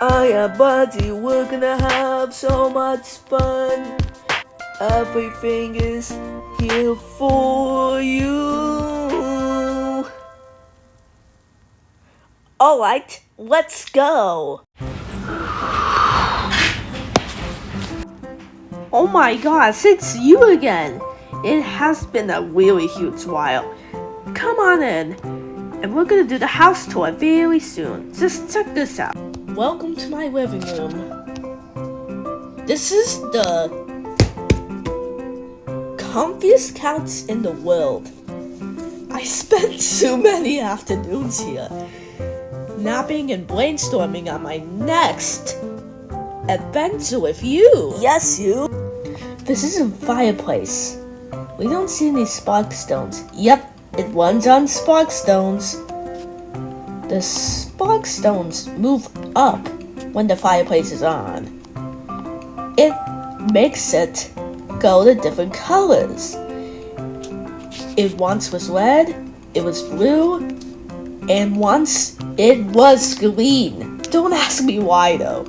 I am Bronzie, we're gonna have so much fun. Everything is here for you. Alright, let's go. Oh my gosh, it's you again. It has been a really huge while. Come on in. And we're gonna do the house tour very soon. Just check this out. Welcome to my living room. This is the comfiest couch in the world. I spent so many afternoons here, napping and brainstorming on my next adventure with you. Yes, you. This is a fireplace. We don't see any spark stones. Yep, it runs on spark stones. The spark stones move up when the fireplace is on. It makes it go to different colors. It once was red, it was blue, and once it was green. Don't ask me why though.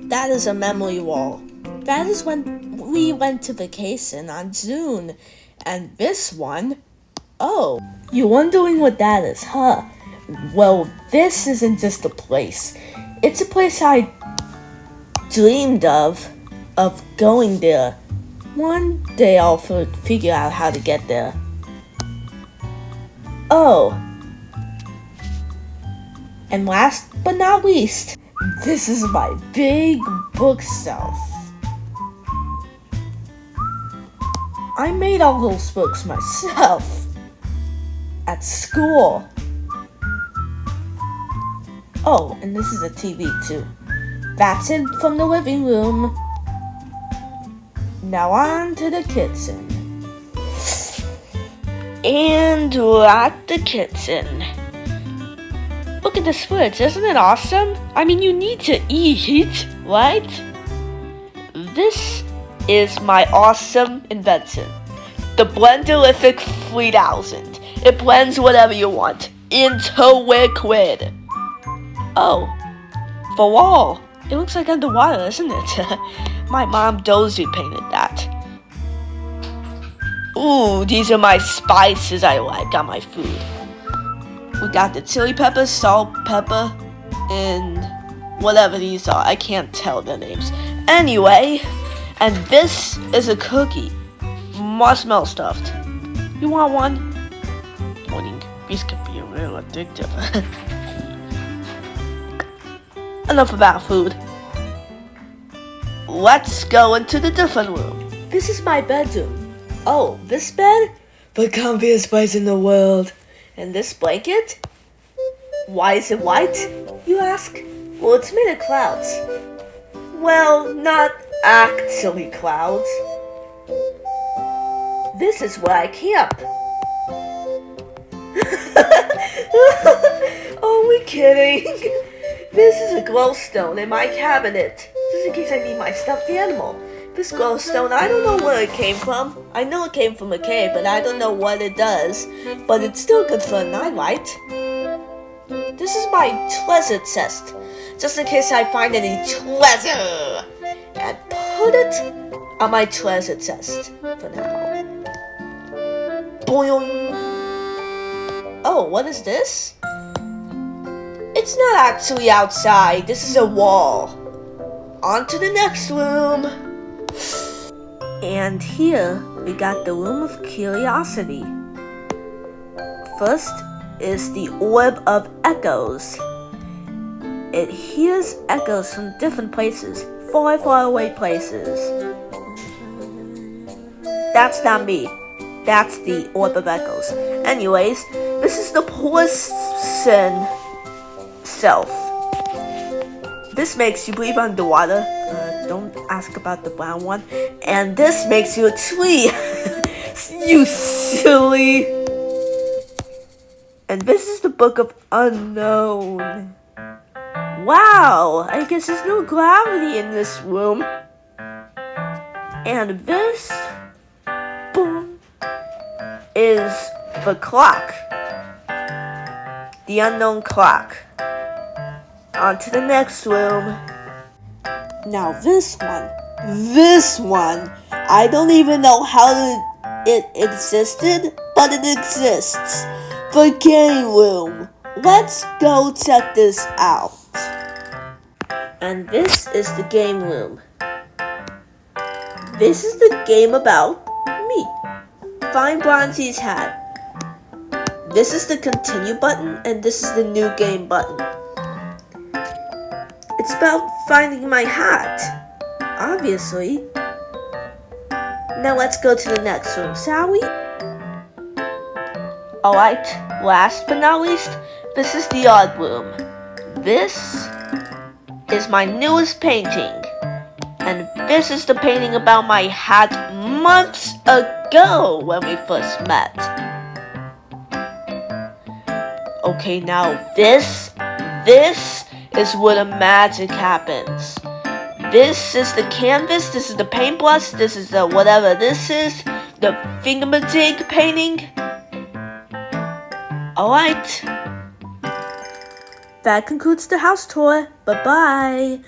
That is a memory wall. That is when we went to vacation on June. And this one, oh, you're wondering what that is, huh? Well, this isn't just a place. It's a place I dreamed of going there. One day I'll figure out how to get there. Oh, and last but not least, this is my big bookshelf. I made all those books myself at school. Oh, and this is a TV too. That's it from the living room. Now on to the kitchen. And we're at the kitchen. Look at this fridge, isn't it awesome? I mean, you need to eat, right? This is my awesome invention. The Blenderific 3000. It blends whatever you want into liquid. Oh, the wall. It looks like underwater, isn't it? My mom Dozy painted that. Ooh, these are my spices I like on my food. We got the chili pepper, salt, pepper, and whatever these are. I can't tell their names. Anyway, and this is a cookie. Marshmallow stuffed. You want one? Morning. These could be real addictive. Enough about food. Let's go into the different room. This is my bedroom. Oh, this bed? The comfiest place in the world. And this blanket? Why is it white, you ask? Well, it's made of clouds. Well, not actually clouds. This is where I camp. Oh, we're kidding. This is a glowstone in my cabinet, just in case I need my stuffed animal. This glowstone, I don't know where it came from. I know it came from a cave, but I don't know what it does. But it's still good for a nightlight. This is my treasure chest, just in case I find any treasure. And put it on my treasure chest for now. Boing. Oh, what is this? It's not actually outside. This is a wall. On to the next room. And here we got the room of curiosity. First is the orb of echoes. It hears echoes from different places, far, far away places. That's not me. That's the orb of echoes. Anyways, this is the porcelain self. This makes you breathe underwater. Don't ask about the brown one. And this makes you a tree. You silly. And this is the Book of Unknown. Wow, I guess there's no gravity in this room. And this, boom, is the clock. the unknown clock. On to the next room. Now this one, I don't even know how it existed, but it exists. The game room. Let's go check this out. And this is the game room. This is the game about me. Find Bronzie's hat. This is the continue button, and this is the new game button. It's about finding my hat, obviously. Now let's go to the next room, shall we? Alright, last but not least, this is the art room. This is my newest painting. And this is the painting about my hat months ago when we first met. Okay, now this is where the magic happens. This is the canvas, this is the paintbrush, this is the whatever this is, the thingamajig painting. Alright. That concludes the house tour. Bye-bye.